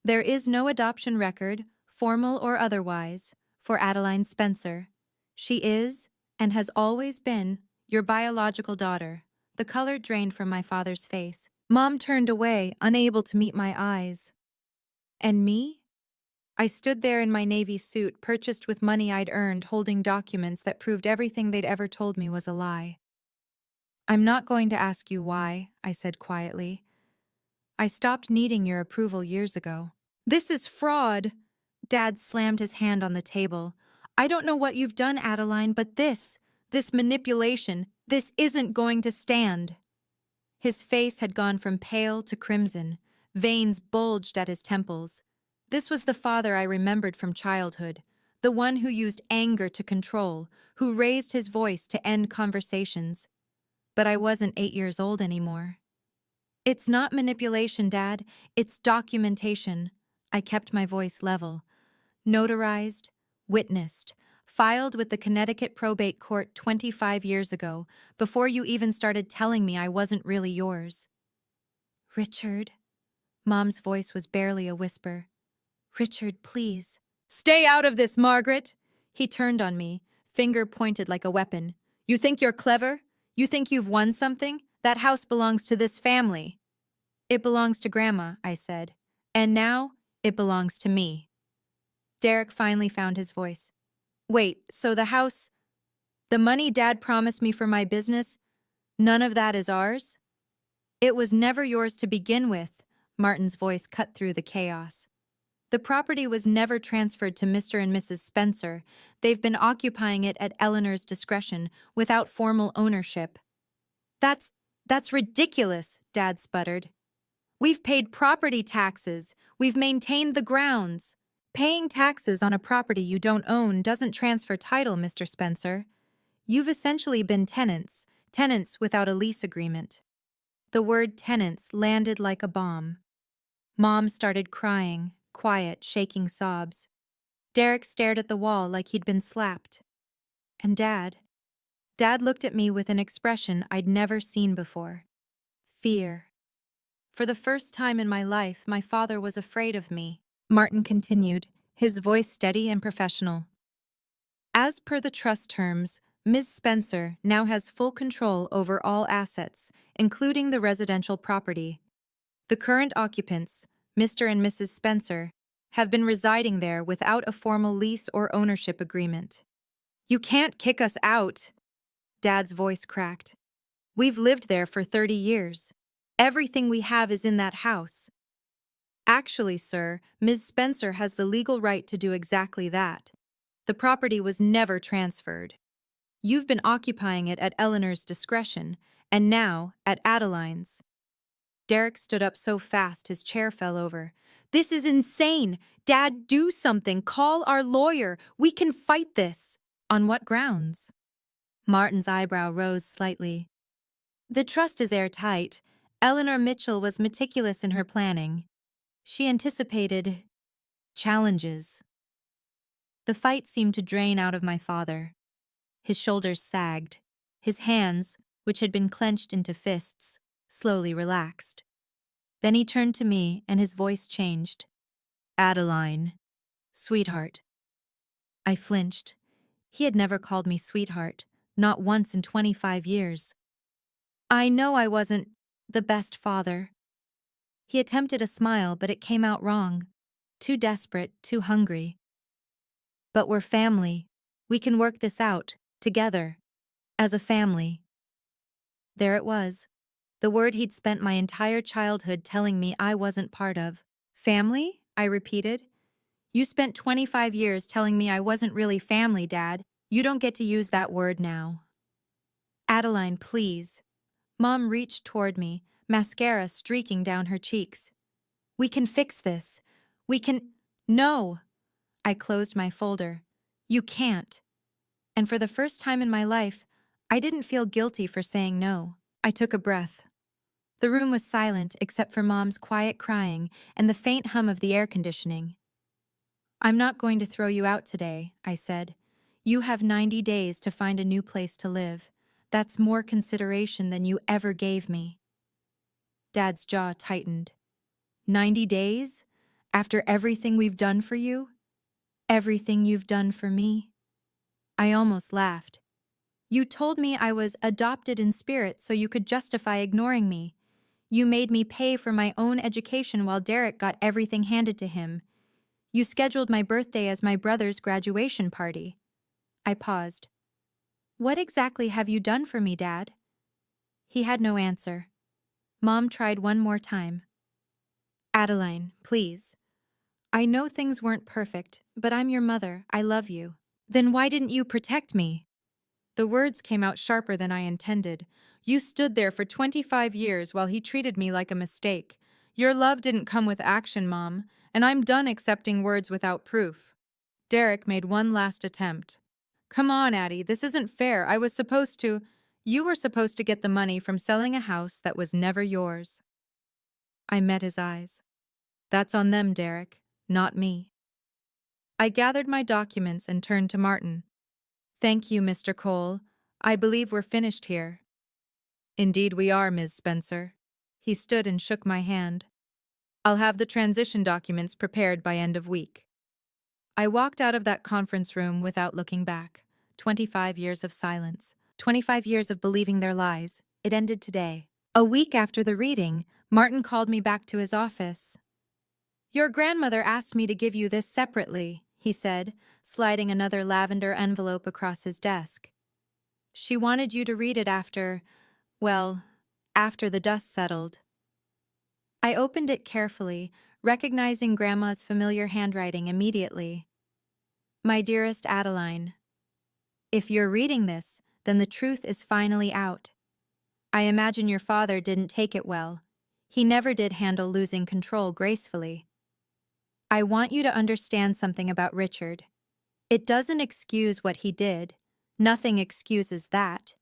There is no adoption record, formal or otherwise, for Adeline Spencer. She is, and has always been, your biological daughter. The color drained from my father's face. Mom turned away, unable to meet my eyes. And me? I stood there in my Navy suit, purchased with money I'd earned, holding documents that proved everything they'd ever told me was a lie. I'm not going to ask you why, I said quietly. I stopped needing your approval years ago. This is fraud. Dad slammed his hand on the table. I don't know what you've done, Adeline, but this manipulation, this isn't going to stand. His face had gone from pale to crimson. Veins bulged at his temples. This was the father I remembered from childhood, the one who used anger to control, who raised his voice to end conversations. But I wasn't 8 years old anymore. It's not manipulation, Dad. It's documentation. I kept my voice level. Notarized, witnessed, filed with the Connecticut probate court 25 years ago, before you even started telling me I wasn't really yours. Richard. Mom's voice was barely a whisper. Richard, please. Stay out of this, Margaret! He turned on me, finger pointed like a weapon. You think you're clever? You think you've won something? That house belongs to this family. It belongs to Grandma, I said. And now, it belongs to me. Derek finally found his voice. Wait, so the house, the money Dad promised me for my business, none of that is ours? It was never yours to begin with, Martin's voice cut through the chaos. The property was never transferred to Mr. and Mrs. Spencer. They've been occupying it at Eleanor's discretion, without formal ownership. That's ridiculous, Dad sputtered. We've paid property taxes. We've maintained the grounds. Paying taxes on a property you don't own doesn't transfer title, Mr. Spencer. You've essentially been tenants without a lease agreement. The word tenants landed like a bomb. Mom started crying, quiet, shaking sobs. Derek stared at the wall like he'd been slapped. And Dad looked at me with an expression I'd never seen before. Fear. For the first time in my life, my father was afraid of me. Martin continued, his voice steady and professional. As per the trust terms, Ms. Spencer now has full control over all assets, including the residential property. The current occupants, Mr. and Mrs. Spencer, have been residing there without a formal lease or ownership agreement. You can't kick us out. Dad's voice cracked. We've lived there for 30 years. Everything we have is in that house. Actually, sir, Ms. Spencer has the legal right to do exactly that. The property was never transferred. You've been occupying it at Eleanor's discretion, and now at Adeline's. Derek stood up so fast his chair fell over. This is insane! Dad, do something! Call our lawyer! We can fight this! On what grounds? Martin's eyebrow rose slightly. The trust is airtight. Eleanor Mitchell was meticulous in her planning. She anticipated challenges. The fight seemed to drain out of my father. His shoulders sagged. His hands, which had been clenched into fists, slowly relaxed. Then he turned to me and his voice changed. Adeline, sweetheart. I flinched. He had never called me sweetheart, not once in 25 years. I know I wasn't the best father. He attempted a smile, but it came out wrong. Too desperate, too hungry. But we're family. We can work this out, together, as a family. There it was. The word he'd spent my entire childhood telling me I wasn't part of. Family? I repeated. You spent 25 years telling me I wasn't really family, Dad. You don't get to use that word now. Adeline, please. Mom reached toward me, mascara streaking down her cheeks. We can fix this. We can— No! I closed my folder. You can't. And for the first time in my life, I didn't feel guilty for saying no. I took a breath. The room was silent except for Mom's quiet crying and the faint hum of the air conditioning. I'm not going to throw you out today, I said. You have 90 days to find a new place to live. That's more consideration than you ever gave me. Dad's jaw tightened. 90 days? After everything we've done for you? Everything you've done for me? I almost laughed. You told me I was adopted in spirit so you could justify ignoring me. You made me pay for my own education while Derek got everything handed to him. You scheduled my birthday as my brother's graduation party. I paused. What exactly have you done for me, Dad? He had no answer. Mom tried one more time. Adeline, please. I know things weren't perfect, but I'm your mother. I love you. Then why didn't you protect me? The words came out sharper than I intended. You stood there for 25 years while he treated me like a mistake. Your love didn't come with action, Mom, and I'm done accepting words without proof. Derek made one last attempt. Come on, Addie, this isn't fair. You were supposed to get the money from selling a house that was never yours. I met his eyes. That's on them, Derek, not me. I gathered my documents and turned to Martin. Thank you, Mr. Cole. I believe we're finished here. Indeed we are, Ms. Spencer. He stood and shook my hand. I'll have the transition documents prepared by end of week. I walked out of that conference room without looking back. 25 years of silence. 25 years of believing their lies. It ended today. A week after the reading, Martin called me back to his office. Your grandmother asked me to give you this separately, he said, sliding another lavender envelope across his desk. She wanted you to read it after the dust settled. I opened it carefully, recognizing Grandma's familiar handwriting immediately. My dearest Adeline, if you're reading this, then the truth is finally out. I imagine your father didn't take it well. He never did handle losing control gracefully. I want you to understand something about Richard. It doesn't excuse what he did. Nothing excuses that.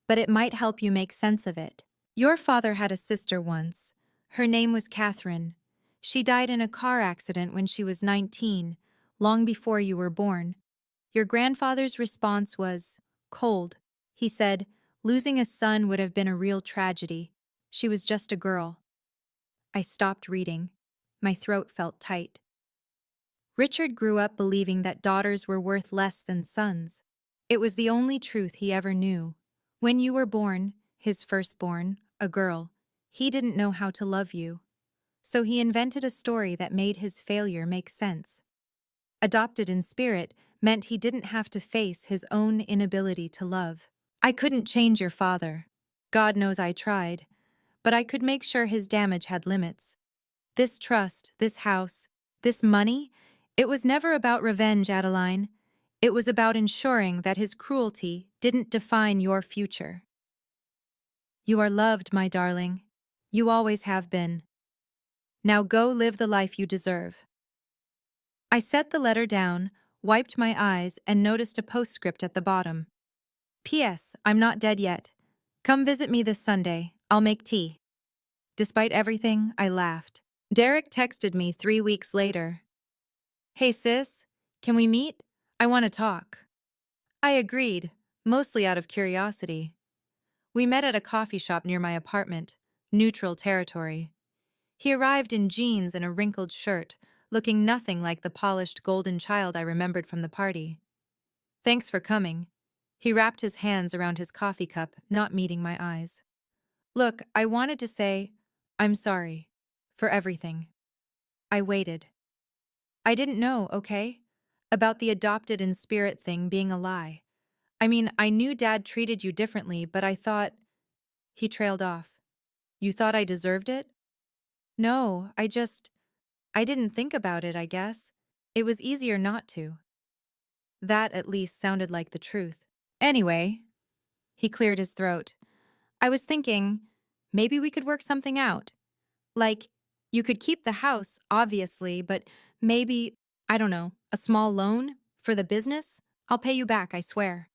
But it might help you make sense of it. Your father had a sister once. Her name was Catherine. She died in a car accident when she was 19, long before you were born. Your grandfather's response was cold. He said, losing a son would have been a real tragedy. She was just a girl. I stopped reading. My throat felt tight. Richard grew up believing that daughters were worth less than sons. It was the only truth he ever knew. When you were born, his firstborn, a girl, he didn't know how to love you. So he invented a story that made his failure make sense. Adopted in spirit meant he didn't have to face his own inability to love. I couldn't change your father. God knows I tried. But I could make sure his damage had limits. This trust, this house, this money, it was never about revenge, Adeline. It was about ensuring that his cruelty didn't define your future. You are loved, my darling. You always have been. Now go live the life you deserve. I set the letter down, wiped my eyes, and noticed a postscript at the bottom. P.S. I'm not dead yet. Come visit me this Sunday. I'll make tea. Despite everything, I laughed. Derek texted me 3 weeks later. Hey sis, can we meet? I want to talk. I agreed, mostly out of curiosity. We met at a coffee shop near my apartment, neutral territory. He arrived in jeans and a wrinkled shirt, looking nothing like the polished golden child I remembered from the party. Thanks for coming. He wrapped his hands around his coffee cup, not meeting my eyes. Look, I wanted to say, I'm sorry. For everything. I waited. I didn't know, okay? About the adopted in spirit thing being a lie. I mean, I knew Dad treated you differently, but I thought. He trailed off. You thought I deserved it? No, I didn't think about it, I guess. It was easier not to. That, at least, sounded like the truth. Anyway, he cleared his throat. I was thinking, maybe we could work something out. Like, you could keep the house, obviously, but maybe, I don't know, a small loan? For the business? I'll pay you back, I swear.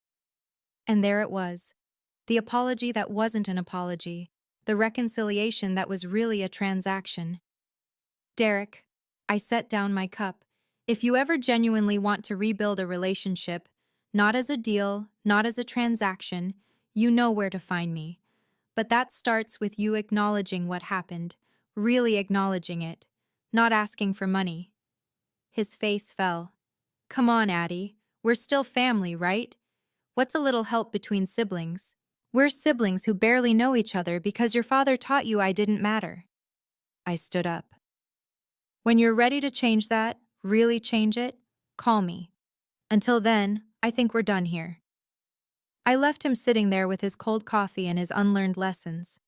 And there it was. The apology that wasn't an apology. The reconciliation that was really a transaction. Derek, I set down my cup. If you ever genuinely want to rebuild a relationship, not as a deal, not as a transaction, you know where to find me. But that starts with you acknowledging what happened, really acknowledging it, not asking for money. His face fell. Come on, Addie. We're still family, right? What's a little help between siblings? We're siblings who barely know each other because your father taught you I didn't matter. I stood up. When you're ready to change that, really change it, call me. Until then, I think we're done here. I left him sitting there with his cold coffee and his unlearned lessons.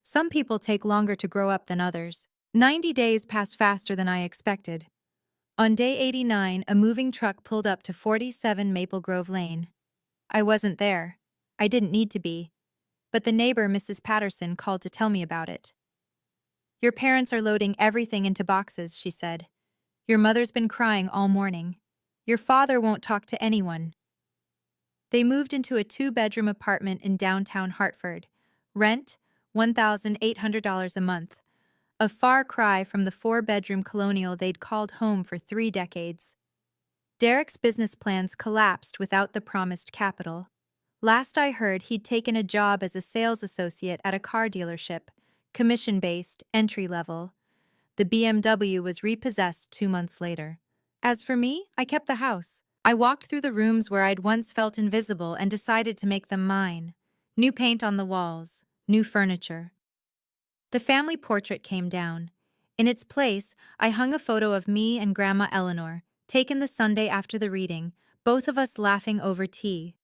Some people take longer to grow up than others. 90 days passed faster than I expected. On day 89, a moving truck pulled up to 47 Maple Grove Lane. I wasn't there. I didn't need to be. But the neighbor, Mrs. Patterson, called to tell me about it. Your parents are loading everything into boxes, she said. Your mother's been crying all morning. Your father won't talk to anyone. They moved into a 2-bedroom apartment in downtown Hartford. Rent, $1,800 a month. A far cry from the 4-bedroom colonial they'd called home for 3 decades. Derek's business plans collapsed without the promised capital. Last I heard, he'd taken a job as a sales associate at a car dealership, commission-based, entry-level. The BMW was repossessed 2 months later. As for me, I kept the house. I walked through the rooms where I'd once felt invisible and decided to make them mine. New paint on the walls, new furniture. The family portrait came down. In its place, I hung a photo of me and Grandma Eleanor, taken the Sunday after the reading, both of us laughing over tea.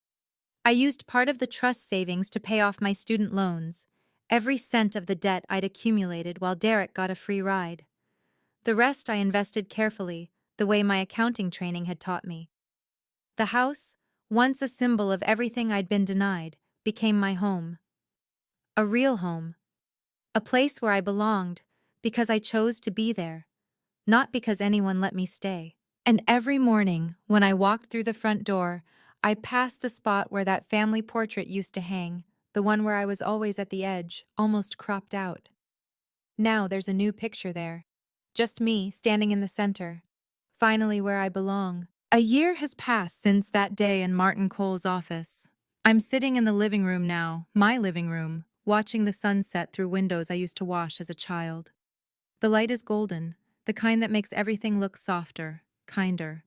I used part of the trust savings to pay off my student loans, every cent of the debt I'd accumulated while Derek got a free ride. The rest I invested carefully, the way my accounting training had taught me. The house, once a symbol of everything I'd been denied, became my home. A real home. A place where I belonged, because I chose to be there, not because anyone let me stay. And every morning, when I walked through the front door, I passed the spot where that family portrait used to hang, the one where I was always at the edge, almost cropped out. Now there's a new picture there. Just me, standing in the center. Finally where I belong. A year has passed since that day in Martin Cole's office. I'm sitting in the living room now, my living room, watching the sunset through windows I used to wash as a child. The light is golden, the kind that makes everything look softer, kinder.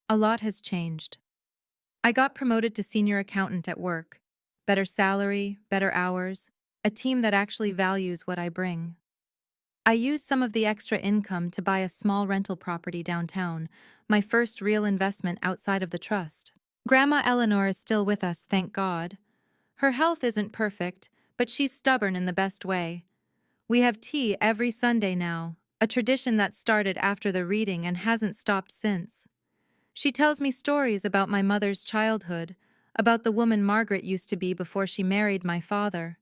A lot has changed. I got promoted to senior accountant at work. Better salary, better hours, a team that actually values what I bring. I used some of the extra income to buy a small rental property downtown, my first real investment outside of the trust. Grandma Eleanor is still with us, thank God. Her health isn't perfect, but she's stubborn in the best way. We have tea every Sunday now, a tradition that started after the reading and hasn't stopped since. She tells me stories about my mother's childhood, about the woman Margaret used to be before she married my father.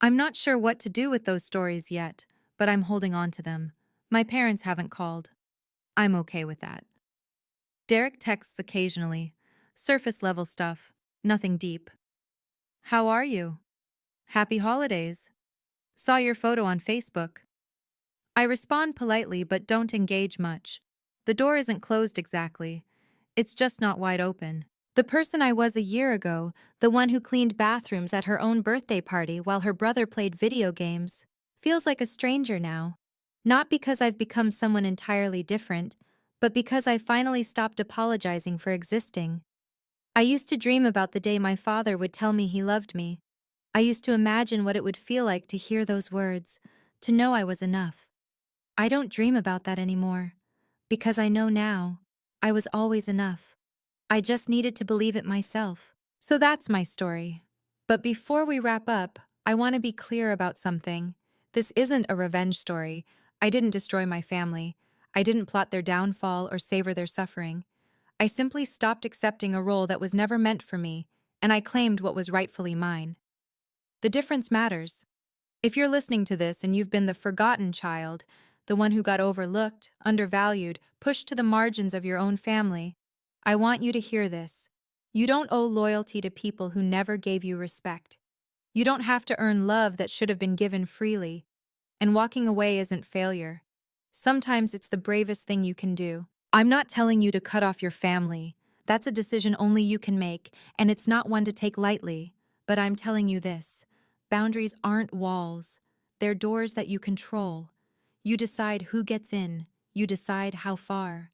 I'm not sure what to do with those stories yet, but I'm holding on to them. My parents haven't called. I'm okay with that. Derek texts occasionally. Surface-level stuff. Nothing deep. How are you? Happy holidays. Saw your photo on Facebook. I respond politely but don't engage much. The door isn't closed exactly. It's just not wide open. The person I was a year ago, the one who cleaned bathrooms at her own birthday party while her brother played video games, feels like a stranger now. Not because I've become someone entirely different, but because I finally stopped apologizing for existing. I used to dream about the day my father would tell me he loved me. I used to imagine what it would feel like to hear those words, to know I was enough. I don't dream about that anymore, because I know now I was always enough. I just needed to believe it myself. So that's my story. But before we wrap up, I want to be clear about something. This isn't a revenge story. I didn't destroy my family. I didn't plot their downfall or savor their suffering. I simply stopped accepting a role that was never meant for me, and I claimed what was rightfully mine. The difference matters. If you're listening to this and you've been the forgotten child, the one who got overlooked, undervalued, pushed to the margins of your own family, I want you to hear this. You don't owe loyalty to people who never gave you respect. You don't have to earn love that should have been given freely. And walking away isn't failure. Sometimes it's the bravest thing you can do. I'm not telling you to cut off your family. That's a decision only you can make, and it's not one to take lightly. But I'm telling you this. Boundaries aren't walls. They're doors that you control. You decide who gets in. You decide how far.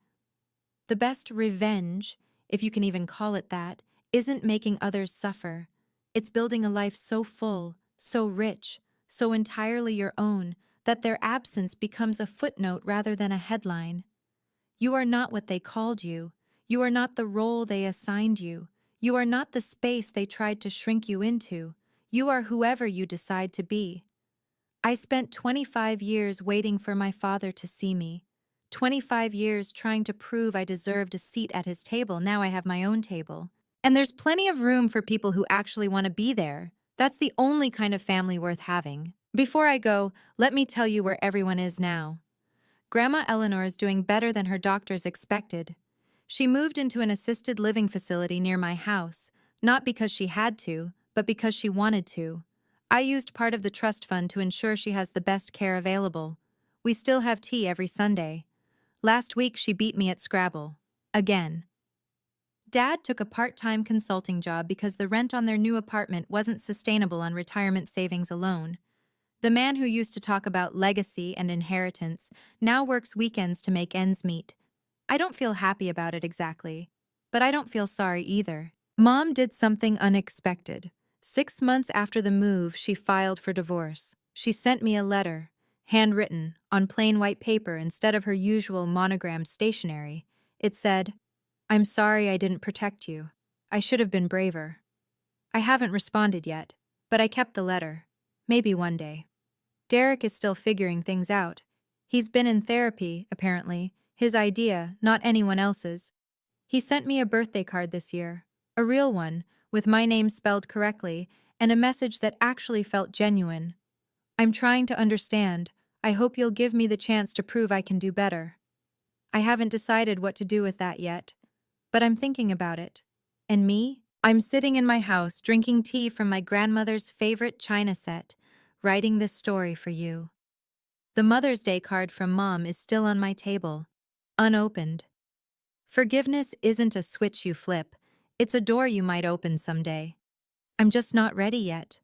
The best revenge, if you can even call it that, isn't making others suffer. It's building a life so full, so rich, so entirely your own, that their absence becomes a footnote rather than a headline. You are not what they called you. You are not the role they assigned you. You are not the space they tried to shrink you into. You are whoever you decide to be. I spent 25 years waiting for my father to see me. 25 years trying to prove I deserved a seat at his table. Now I have my own table. And there's plenty of room for people who actually want to be there. That's the only kind of family worth having. Before I go, let me tell you where everyone is now. Grandma Eleanor is doing better than her doctors expected. She moved into an assisted living facility near my house, not because she had to, but because she wanted to. I used part of the trust fund to ensure she has the best care available. We still have tea every Sunday. Last week she beat me at Scrabble. Again. Dad took a part-time consulting job because the rent on their new apartment wasn't sustainable on retirement savings alone. The man who used to talk about legacy and inheritance now works weekends to make ends meet. I don't feel happy about it exactly, but I don't feel sorry either. Mom did something unexpected. 6 months after the move, she filed for divorce. She sent me a letter, handwritten, on plain white paper instead of her usual monogrammed stationery. It said, "I'm sorry I didn't protect you. I should have been braver." I haven't responded yet, but I kept the letter. Maybe one day. Derek is still figuring things out. He's been in therapy, apparently, his idea, not anyone else's. He sent me a birthday card this year, a real one, with my name spelled correctly, and a message that actually felt genuine. "I'm trying to understand. I hope you'll give me the chance to prove I can do better." I haven't decided what to do with that yet, but I'm thinking about it. And me? I'm sitting in my house drinking tea from my grandmother's favorite china set, writing this story for you. The Mother's Day card from Mom is still on my table, unopened. Forgiveness isn't a switch you flip, it's a door you might open someday. I'm just not ready yet,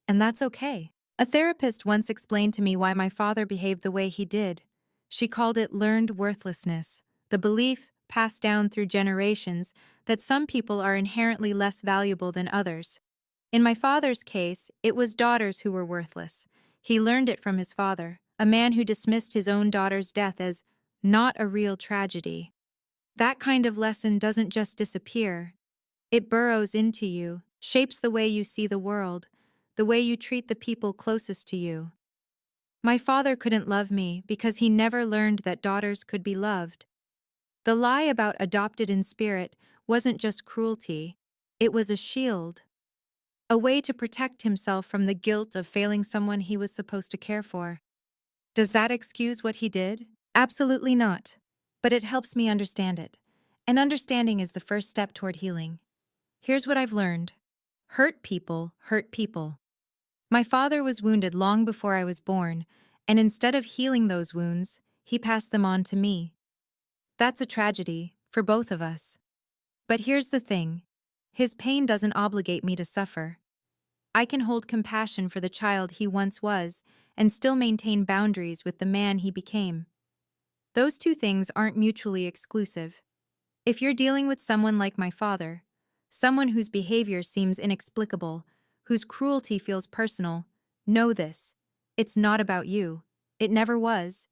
and that's okay. A therapist once explained to me why my father behaved the way he did. She called it learned worthlessness, the belief, passed down through generations, that some people are inherently less valuable than others. In my father's case, it was daughters who were worthless. He learned it from his father, a man who dismissed his own daughter's death as not a real tragedy. That kind of lesson doesn't just disappear. It burrows into you, shapes the way you see the world, the way you treat the people closest to you. My father couldn't love me because he never learned that daughters could be loved. The lie about adopted in spirit wasn't just cruelty, it was a shield. A way to protect himself from the guilt of failing someone he was supposed to care for. Does that excuse what he did? Absolutely not. But it helps me understand it. And understanding is the first step toward healing. Here's what I've learned. Hurt people hurt people. My father was wounded long before I was born, and instead of healing those wounds, he passed them on to me. That's a tragedy, for both of us. But here's the thing. His pain doesn't obligate me to suffer. I can hold compassion for the child he once was and still maintain boundaries with the man he became. Those two things aren't mutually exclusive. If you're dealing with someone like my father, someone whose behavior seems inexplicable, whose cruelty feels personal, know this. It's not about you. It never was.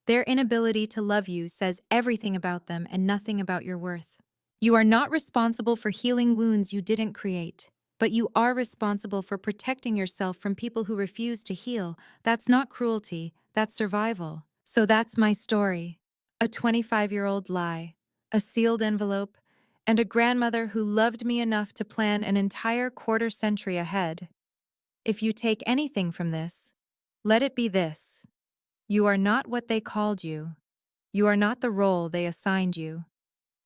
Their inability to love you says everything about them and nothing about your worth. You are not responsible for healing wounds you didn't create, but you are responsible for protecting yourself from people who refuse to heal. That's not cruelty, that's survival. So that's my story. A 25-year-old lie, a sealed envelope, and a grandmother who loved me enough to plan an entire quarter century ahead. If you take anything from this, let it be this. You are not what they called you. You are not the role they assigned you.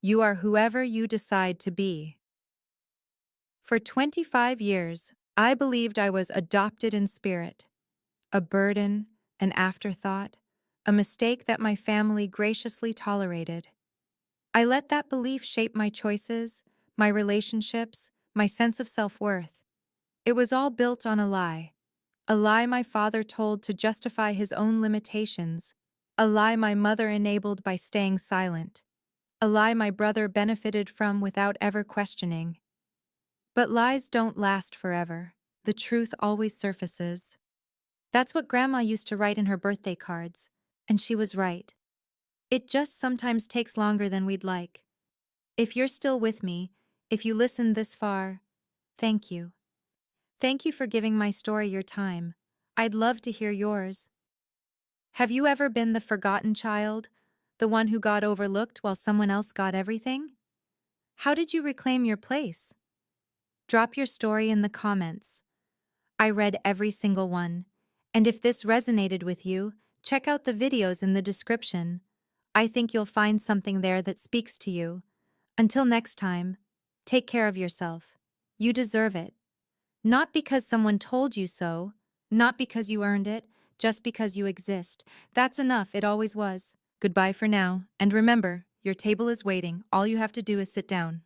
You are whoever you decide to be. For 25 years, I believed I was adopted in spirit, a burden, an afterthought, a mistake that my family graciously tolerated. I let that belief shape my choices, my relationships, my sense of self-worth. It was all built on a lie my father told to justify his own limitations, a lie my mother enabled by staying silent, a lie my brother benefited from without ever questioning. But lies don't last forever. The truth always surfaces. That's what Grandma used to write in her birthday cards, and she was right. It just sometimes takes longer than we'd like. If you're still with me, if you listened this far, thank you. Thank you for giving my story your time. I'd love to hear yours. Have you ever been the forgotten child, the one who got overlooked while someone else got everything? How did you reclaim your place? Drop your story in the comments. I read every single one. And if this resonated with you, check out the videos in the description. I think you'll find something there that speaks to you. Until next time, take care of yourself. You deserve it. Not because someone told you so, not because you earned it, just because you exist. That's enough, it always was. Goodbye for now, and remember, your table is waiting. All you have to do is sit down.